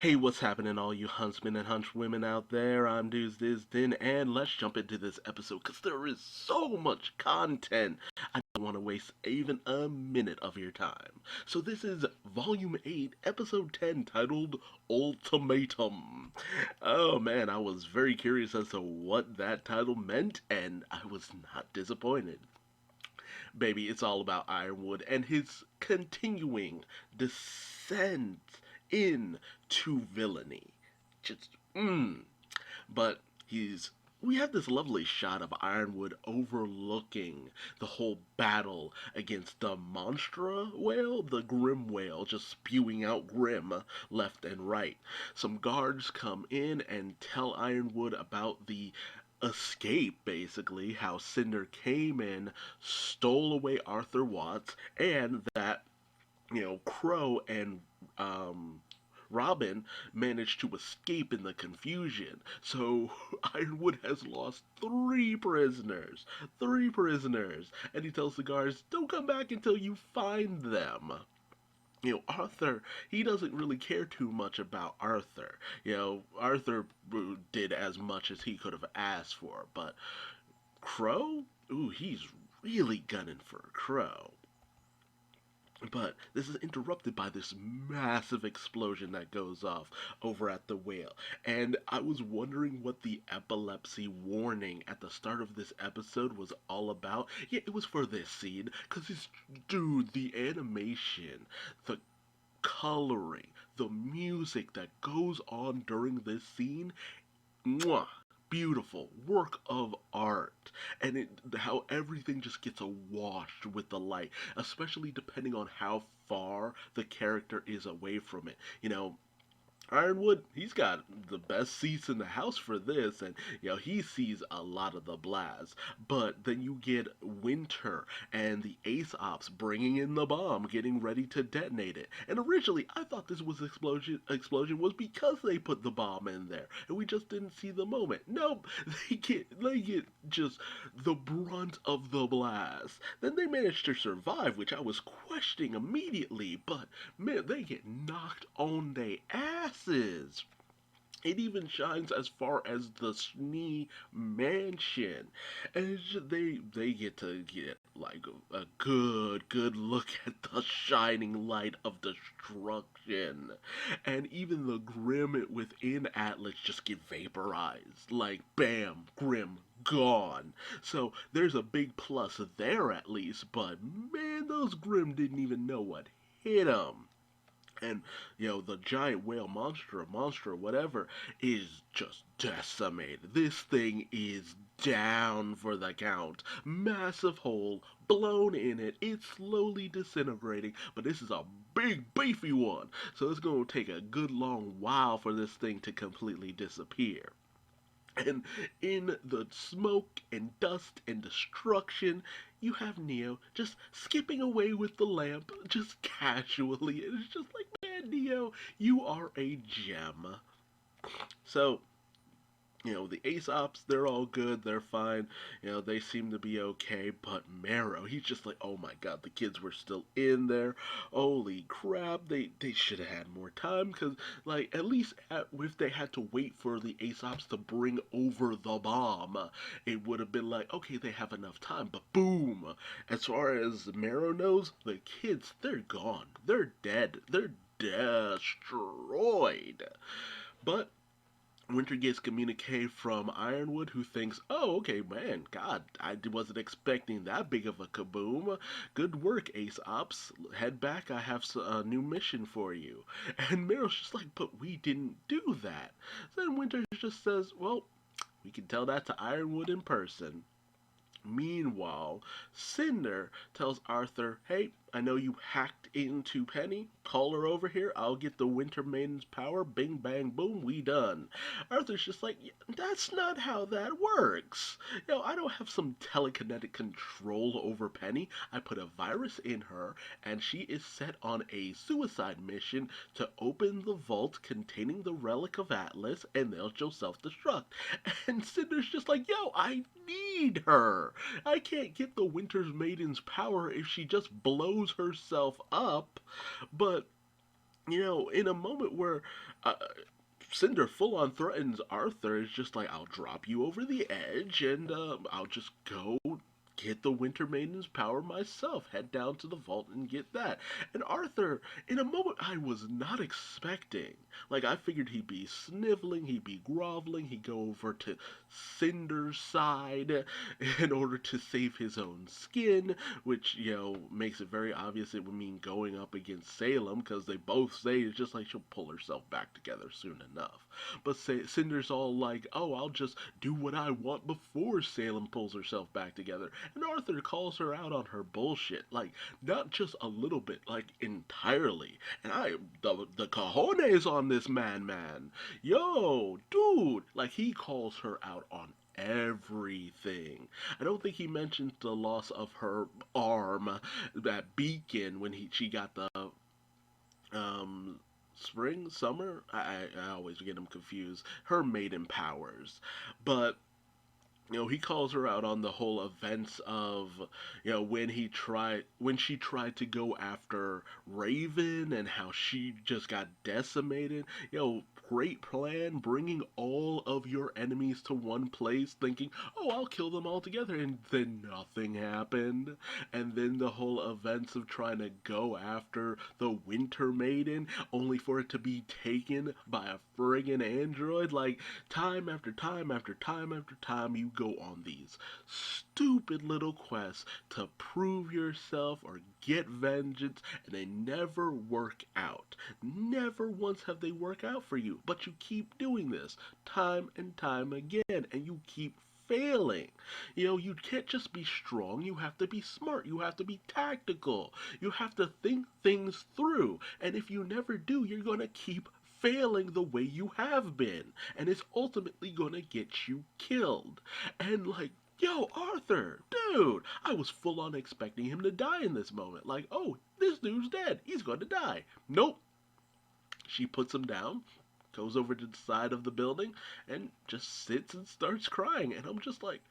Hey, what's happening, all you huntsmen and hunchwomen out there? I'm Duuz-Diz-Din, and let's jump into this episode because there is so much content. I don't want to waste even a minute of your time. So, this is Volume 8, Episode 10, titled Ultimatum. Oh man, I was very curious as to what that title meant, and I was not disappointed. Baby, it's all about Ironwood and his continuing descent into villainy. Just, But we have this lovely shot of Ironwood overlooking the whole battle against the Monstra whale, the Grim whale, just spewing out Grim left and right. Some guards come in and tell Ironwood about the escape, basically, how Cinder came in, stole away Arthur Watts, and that, Crow and Robin managed to escape in the confusion. So Ironwood has lost three prisoners. Three prisoners. And he tells the guards, don't come back until you find them. Arthur, he doesn't really care too much about Arthur. Arthur did as much as he could have asked for, but Crow? Ooh, he's really gunning for Crow. But this is interrupted by this massive explosion that goes off over at the whale. And I was wondering what the epilepsy warning at the start of this episode was all about. Yeah, it was for this scene. Because it's, dude, the animation, the coloring, the music that goes on during this scene, mwah, beautiful work of art. And how everything just gets washed with the light, especially depending on how far the character is away from it. Ironwood, he's got the best seats in the house for this, and he sees a lot of the blast. But then you get Winter and the Ace Ops bringing in the bomb, getting ready to detonate it. And originally, I thought this was explosion was because they put the bomb in there, and we just didn't see the moment. Nope, they get just the brunt of the blast. Then they managed to survive, which I was questioning immediately, but man, they get knocked on their asses. It even shines as far as the Snee Mansion, and they get to get like a good look at the shining light of destruction, and even the Grim within Atlas just get vaporized. Like bam, Grim gone. So there's a big plus there at least, but man, those Grim didn't even know what hit them. And the giant whale monster, whatever, is just decimated. This thing is down for the count. Massive hole blown in it. It's slowly disintegrating, but this is a big beefy one, so it's going to take a good long while for this thing to completely disappear. And in the smoke and dust and destruction, you have Neo just skipping away with the lamp, just casually. And it's just like, man, Neo, you are a gem. So, the Ace Ops, they're all good, they're fine, they seem to be okay, but Marrow, he's just like, oh my god, the kids were still in there, holy crap, they should have had more time, because, like, at least if they had to wait for the Ace Ops to bring over the bomb, it would have been like, okay, they have enough time, but boom, as far as Marrow knows, the kids, they're gone, they're dead, they're destroyed, but Winter gets communique from Ironwood, who thinks, oh, okay, man, God, I wasn't expecting that big of a kaboom. Good work, Ace Ops. Head back, I have a new mission for you. And Meryl's just like, but we didn't do that. Then Winter just says, well, we can tell that to Ironwood in person. Meanwhile, Cinder tells Arthur, hey, I know you hacked into Penny. Call her over here. I'll get the Winter Maiden's power. Bing, bang, boom, we done. Arthur's just like, yeah, that's not how that works. I don't have some telekinetic control over Penny. I put a virus in her, and she is set on a suicide mission to open the vault containing the relic of Atlas, and they'll just self-destruct. And Cinder's just like, yo, I need her. I can't get the Winter's Maiden's power if she just blows herself up. But in a moment where Uh, Cinder full on threatens Arthur. It's just like, I'll drop you over the edge and I'll just go get the Winter Maiden's power myself. Head down to the vault and get that. And Arthur, in a moment I was not expecting. Like, I figured he'd be sniveling, he'd be groveling, he'd go over to Cinder's side in order to save his own skin, which, makes it very obvious it would mean going up against Salem, because they both say it's just like she'll pull herself back together soon enough. But Cinder's all like, oh, I'll just do what I want before Salem pulls herself back together. And Arthur calls her out on her bullshit. Like, not just a little bit, like entirely. And the cojones on this man. Yo, dude. Like, he calls her out on everything. I don't think he mentioned the loss of her arm, that beacon, when she got the um spring, summer. I always get them confused. Her maiden powers, but he calls her out on the whole events of, when she tried to go after Raven and how she just got decimated. Great plan, bringing all of your enemies to one place, thinking, oh, I'll kill them all together, and then nothing happened. And then the whole events of trying to go after the Winter Maiden, only for it to be taken by a friggin' android. Like, time after time after time after time, you go on these stupid little quests to prove yourself or get vengeance, and they never work out. Never once have they worked out for you, but you keep doing this time and time again, and you keep failing. You can't just be strong, you have to be smart, you have to be tactical, you have to think things through, and if you never do, you're going to keep failing the way you have been, and it's ultimately gonna get you killed. And like, yo, Arthur, dude, I was full on expecting him to die in this moment. Like, oh, this dude's dead, he's gonna die. Nope. She puts him down, goes over to the side of the building, and just sits and starts crying. And I'm just like,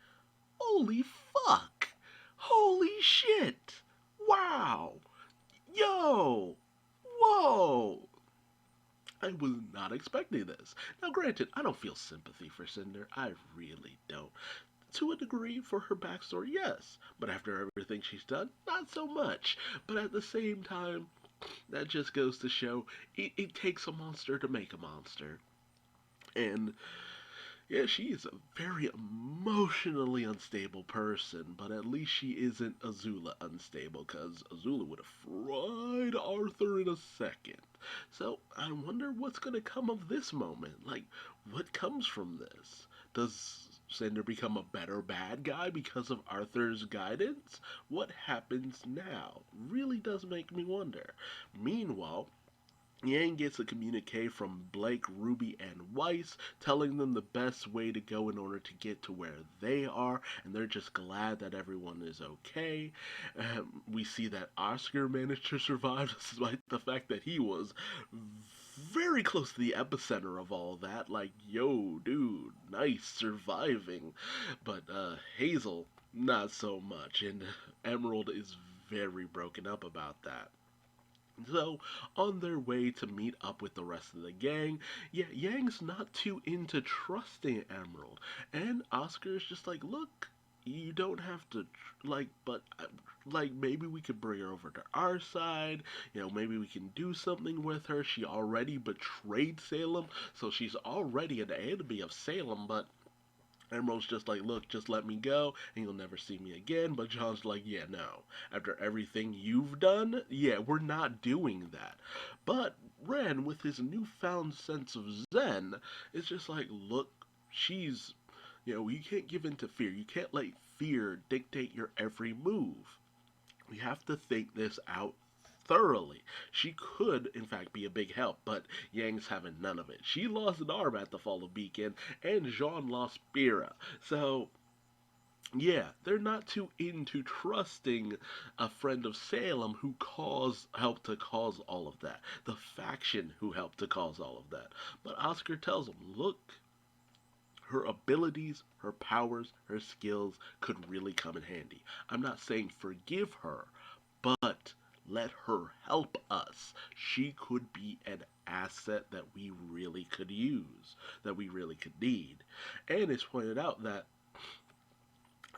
holy fuck, holy shit, wow, yo, whoa. I was not expecting this. Now, granted, I don't feel sympathy for Cinder. I really don't. To a degree, for her backstory, yes. But after everything she's done, not so much. But at the same time, that just goes to show it takes a monster to make a monster. And yeah, she is a very emotionally unstable person, but at least she isn't Azula unstable, because Azula would have fried Arthur in a second. So I wonder what's going to come of this moment. Like, what comes from this? Does Cinder become a better bad guy because of Arthur's guidance? What happens now? Really does make me wonder. Meanwhile, Yang gets a communique from Blake, Rwby, and Weiss telling them the best way to go in order to get to where they are, and they're just glad that everyone is okay. We see that Oscar managed to survive despite the fact that he was very close to the epicenter of all that. Like, yo, dude, nice surviving. But Hazel, not so much, and Emerald is very broken up about that. So, on their way to meet up with the rest of the gang, yeah, Yang's not too into trusting Emerald. And Oscar's just like, look, you don't have to, but, like, maybe we could bring her over to our side. Maybe we can do something with her. She already betrayed Salem, so she's already an enemy of Salem, but Emerald's just like, look, just let me go, and you'll never see me again. But John's like, yeah, no. After everything you've done, yeah, we're not doing that. But Ren, with his newfound sense of zen, is just like, look, she's, you can't give in to fear. You can't let fear dictate your every move. We have to think this out thoroughly. She could, in fact, be a big help, but Yang's having none of it. She lost an arm at the fall of Beacon, and Jean lost Spira. So, yeah, they're not too into trusting a friend of Salem who helped to cause all of that. The faction who helped to cause all of that. But Oscar tells them, look, her abilities, her powers, her skills could really come in handy. I'm not saying forgive her, but let her help us. She could be an asset that we really could use, that we really could need. And it's pointed out that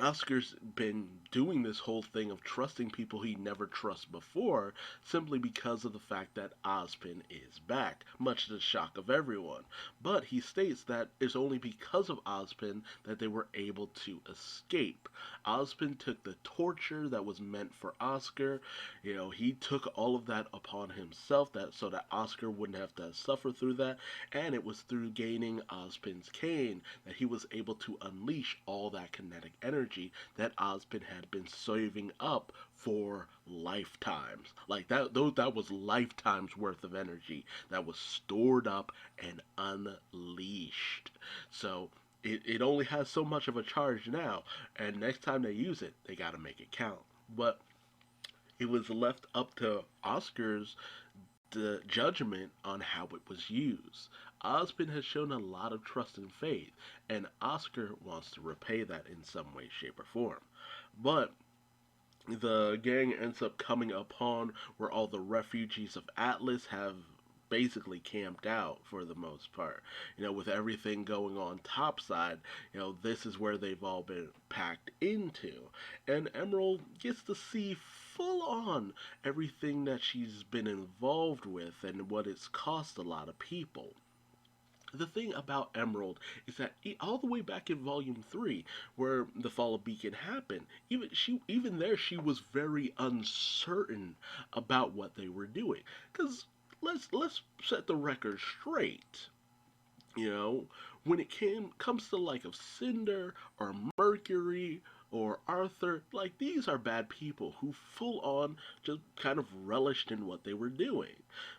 Oscar's been doing this whole thing of trusting people he never trusted before simply because of the fact that Ozpin is back, much to the shock of everyone. But he states that it's only because of Ozpin that they were able to escape. Ozpin took the torture that was meant for Oscar. He took all of that upon himself that so that Oscar wouldn't have to suffer through that, and it was through gaining Ozpin's cane that he was able to unleash all that kinetic energy that Ozpin had been saving up for lifetimes. Like that was lifetimes worth of energy that was stored up and unleashed. So it only has so much of a charge now, and next time they use it, they got to make it count. But it was left up to Oscar's the judgment on how it was used. Ozpin has shown a lot of trust and faith, and Oscar wants to repay that in some way, shape, or form. But the gang ends up coming upon where all the refugees of Atlas have basically camped out for the most part. With everything going on topside, this is where they've all been packed into. And Emerald gets to see full on everything that she's been involved with and what it's cost a lot of people. The thing about Emerald is that all the way back in Volume 3, where the Fall of Beacon happened, even there she was very uncertain about what they were doing. Because let's set the record straight. When it comes to like of Cinder or Mercury or Arthur, like these are bad people who full on just kind of relished in what they were doing.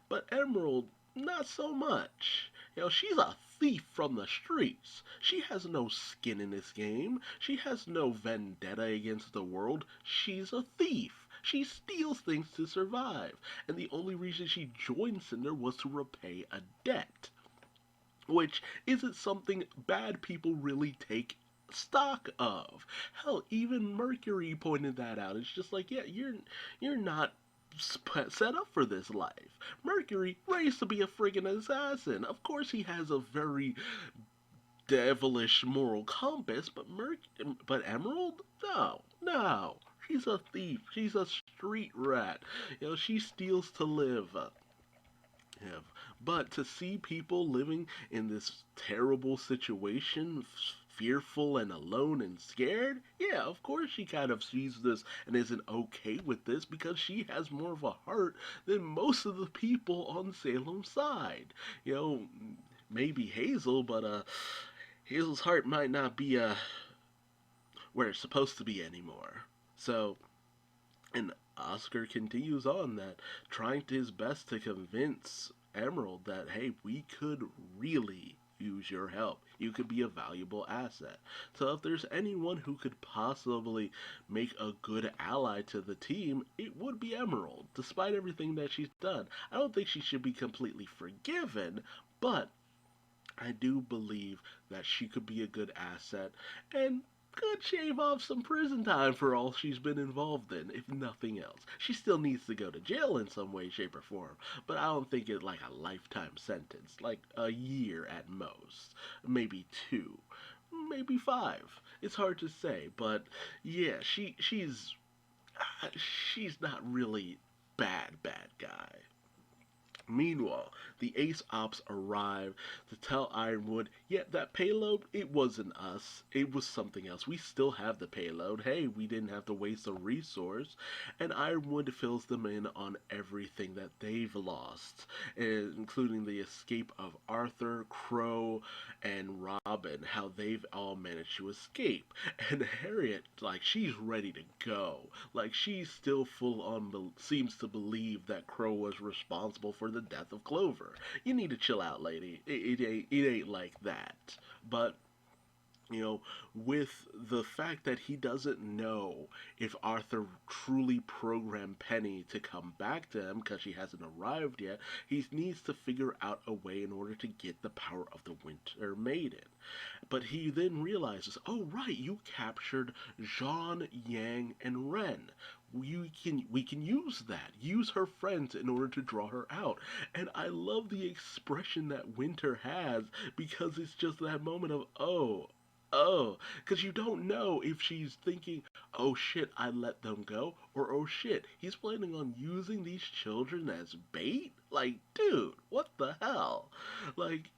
But Emerald, not so much. She's a thief from the streets. She has no skin in this game. She has no vendetta against the world. She's a thief. She steals things to survive. And the only reason she joined Cinder was to repay a debt. Which isn't something bad people really take stock of. Hell, even Mercury pointed that out. It's just like, yeah, you're not set up for this life. Mercury raised to be a friggin' assassin. Of course he has a very devilish moral compass, but Emerald? No, no. She's a thief. She's a street rat. She steals to live. But to see people living in this terrible situation, fearful and alone and scared, yeah, of course she kind of sees this and isn't okay with this because she has more of a heart than most of the people on Salem's side. Maybe Hazel, but Hazel's heart might not be where it's supposed to be anymore. So, and Oscar continues on that, trying his best to convince Emerald that, hey, we could really use your help. You could be a valuable asset. So if there's anyone who could possibly make a good ally to the team, it would be Emerald, despite everything that she's done. I don't think she should be completely forgiven, but I do believe that she could be a good asset and could shave off some prison time for all she's been involved in, if nothing else. She still needs to go to jail in some way, shape, or form, but I don't think it's like a lifetime sentence, like a year at most, maybe 2, maybe 5. It's hard to say, but yeah, she's not really bad guy. Meanwhile, the Ace Ops arrive to tell Ironwood, yeah, that payload, it wasn't us. It was something else. We still have the payload. Hey, we didn't have to waste a resource. And Ironwood fills them in on everything that they've lost, including the escape of Arthur, Crow, and Robin, how they've all managed to escape. And Harriet, like, she's ready to go. Like, she's still full on, seems to believe that Crow was responsible for the death of Clover. You need to chill out, lady. It ain't like that. But with the fact that he doesn't know if Arthur truly programmed Penny to come back to him because she hasn't arrived yet, he needs to figure out a way in order to get the power of the Winter Maiden. But he then realizes, oh right, you captured Jean, Yang, and Ren. we can use that. Use her friends in order to draw her out. And I love the expression that Winter has because it's just that moment of oh, because you don't know if she's thinking, oh shit, I let them go, or oh shit, he's planning on using these children as bait. Like, dude, what the hell? Like,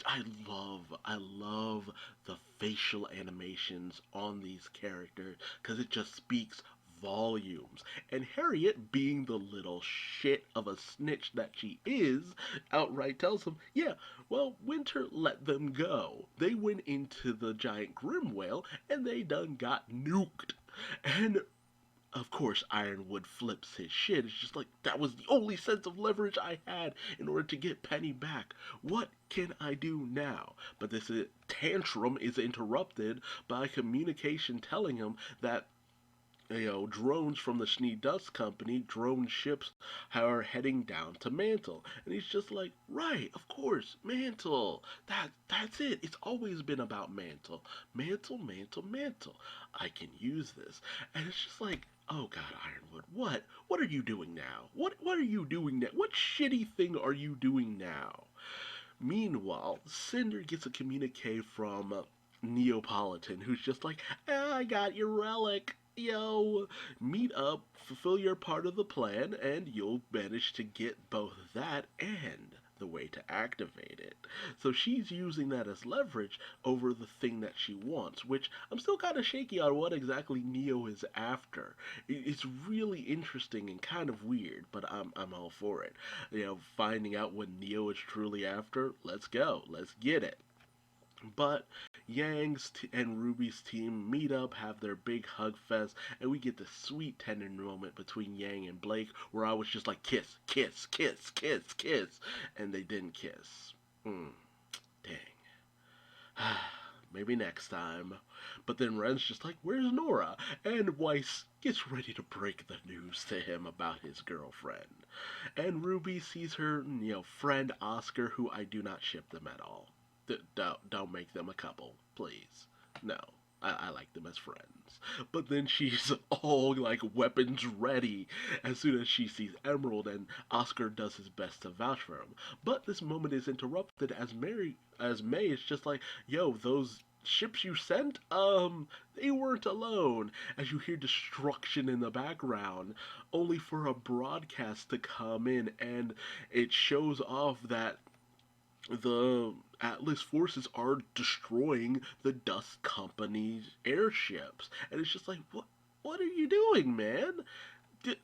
I love the facial animations on these characters because it just speaks volumes. And Harriet, being the little shit of a snitch that she is, outright tells him, yeah, well, Winter let them go. They went into the giant Grim Whale and they done got nuked. And of course, Ironwood flips his shit. It's just like, that was the only sense of leverage I had in order to get Penny back. What can I do now? But this tantrum is interrupted by communication telling him that drones from the Schnee-Dust Company, drone ships are heading down to Mantle. And he's just like, right, of course, Mantle. That's it. It's always been about Mantle. Mantle, Mantle, Mantle. I can use this. And it's just like, oh god, Ironwood, what? What are you doing now? What are you doing now? What shitty thing are you doing now? Meanwhile, Cinder gets a communique from Neapolitan, who's just like, I got your relic. Yo, meet up, fulfill your part of the plan, and you'll manage to get both that and the way to activate it. So she's using that as leverage over the thing that she wants, which I'm still kind of shaky on what exactly Neo is after. It's really interesting and kind of weird, but I'm all for it. Finding out what Neo is truly after, let's go, let's get it. But and Rwby's team meet up, have their big hug fest, and we get the sweet tender moment between Yang and Blake where I was just like, kiss, kiss, kiss, kiss, kiss, and they didn't kiss. Dang. Maybe next time. But then Ren's just like, where's Nora? And Weiss gets ready to break the news to him about his girlfriend. And Rwby sees her, friend Oscar, who I do not ship them at all. Don't make them a couple, please. No, I like them as friends. But then she's all like weapons ready as soon as she sees Emerald, and Oscar does his best to vouch for him. But this moment is interrupted as May is just like, yo, those ships you sent, they weren't alone, as you hear destruction in the background, only for a broadcast to come in, and it shows off that the Atlas forces are destroying the Dust Company's airships. And it's just like, what are you doing, man? Did,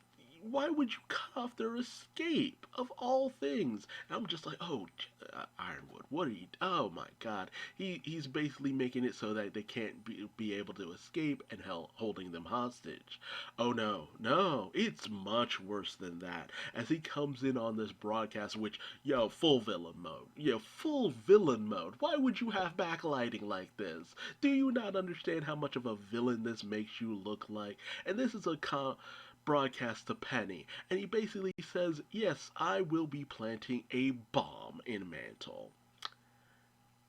why would you cut off their escape of all things? And I'm just like, oh, Ironwood, what are you? Oh my God, he's basically making it so that they can't be able to escape and holding them hostage. Oh no, no, it's much worse than that. As he comes in on this broadcast, which full villain mode, full villain mode. Why would you have backlighting like this? Do you not understand how much of a villain this makes you look like? And this is a broadcast to Penny, and he basically says, yes, I will be planting a bomb in Mantle.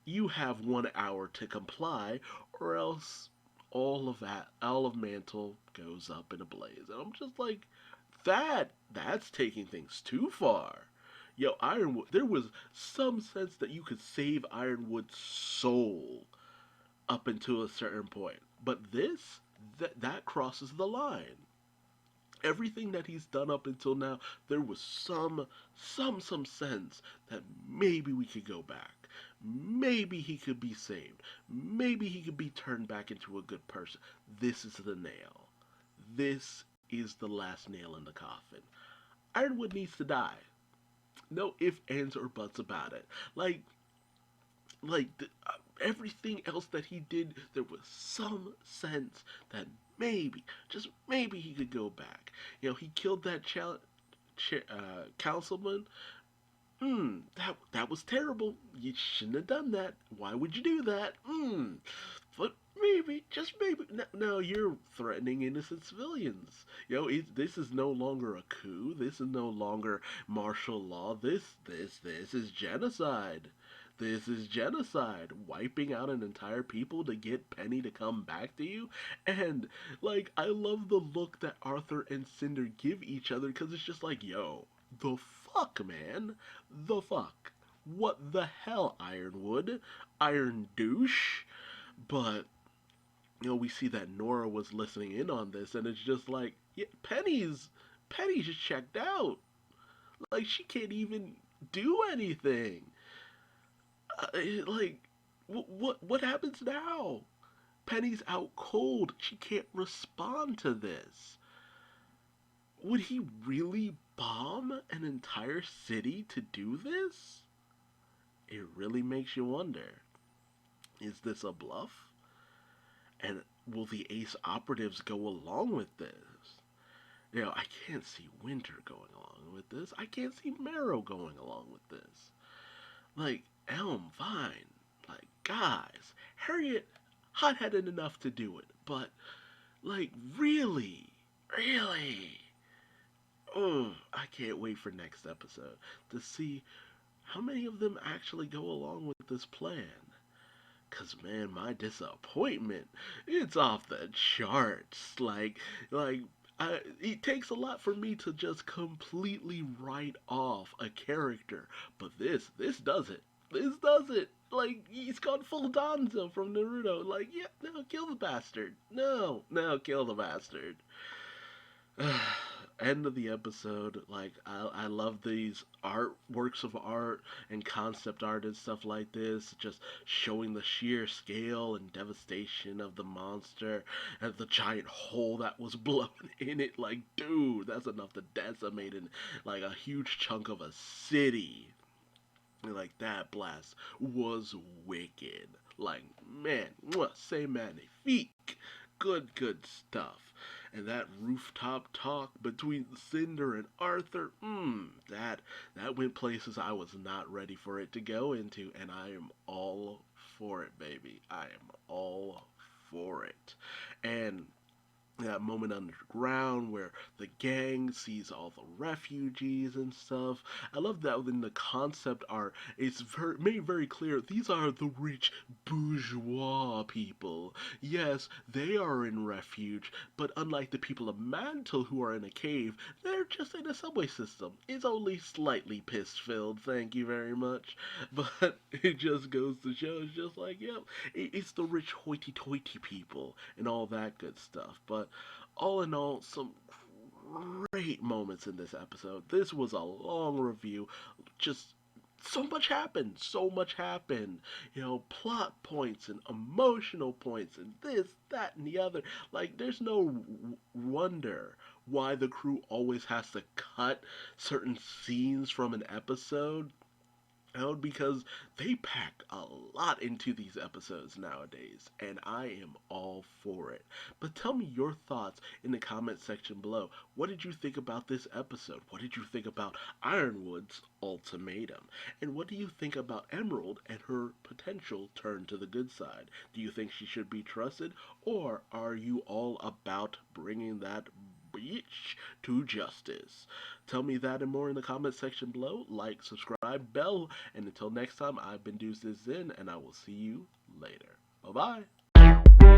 You have 1 hour to comply, or else all of Mantle goes up in a blaze. And I'm just like, that's taking things too far. Ironwood, there was some sense that you could save Ironwood's soul up until a certain point. But that crosses the line. Everything that he's done up until now, there was some sense that maybe we could go back. Maybe he could be saved. Maybe he could be turned back into a good person. This is the nail. This is the last nail in the coffin. Ironwood needs to die. No ifs, ands, or buts about it. Everything else that he did, there was some sense that maybe, just maybe, he could go back. He killed that councilman. That was terrible. You shouldn't have done that. Why would you do that? But maybe, just maybe. No, you're threatening innocent civilians. This is no longer a coup. This is no longer martial law. This is genocide. This is genocide. Wiping out an entire people to get Penny to come back to you. And, like, I love the look that Arthur and Cinder give each other because it's just like, yo, the fuck, man? The fuck? What the hell, Ironwood? Iron douche? But, we see that Nora was listening in on this, and it's just like, yeah, Penny's just checked out. Like, she can't even do anything. Like, what happens now? Penny's out cold. She can't respond to this. Would he really bomb an entire city to do this? It really makes you wonder. Is this a bluff? And will the Ace operatives go along with this? I can't see Winter going along with this. I can't see Marrow going along with this. Like, Elm, fine. Like, guys, Harriet, hot-headed enough to do it. But, like, really? Oh, I can't wait for next episode to see how many of them actually go along with this plan. Cause man, my disappointment, it's off the charts. It takes a lot for me to just completely write off a character, but this does it. This does it. Like, he's gone full Danzo from Naruto. Like, yeah, no, kill the bastard. No, kill the bastard. End of the episode. Like, I love these works of art and concept art and stuff like this, just showing the sheer scale and devastation of the monster and the giant hole that was blown in it. Like, dude, that's enough to decimate like a huge chunk of a city. And like, that blast was wicked. Like, man, say magnifique. Good stuff. And that rooftop talk between Cinder and Arthur, that went places I was not ready for it to go into, and I am all for it, baby. I am all for it. And that moment underground where the gang sees all the refugees and stuff. I love that in the concept art, it's made very clear these are the rich bourgeois people. Yes, they are in refuge, but unlike the people of Mantle who are in a cave, they're just in a subway system. It's only slightly piss-filled, thank you very much. But it just goes to show, it's just like, yep, it's the rich hoity-toity people and all that good stuff. But all in all, some great moments in this episode. This was a long review. Just so much happened. So much happened. Plot points and emotional points and this, that, and the other. Like, there's no wonder why the crew always has to cut certain scenes from an episode out, because they pack a lot into these episodes nowadays, and I am all for it. But tell me your thoughts in the comment section below. What did you think about this episode? What did you think about Ironwood's ultimatum? And what do you think about Emerald and her potential turn to the good side? Do you think she should be trusted, or are you all about bringing that bitch to justice? Tell me that and more in the comment section below. Like, subscribe, bell, and until next time, I've been Duuz-Diz-Din, and I will see you later. Bye-bye.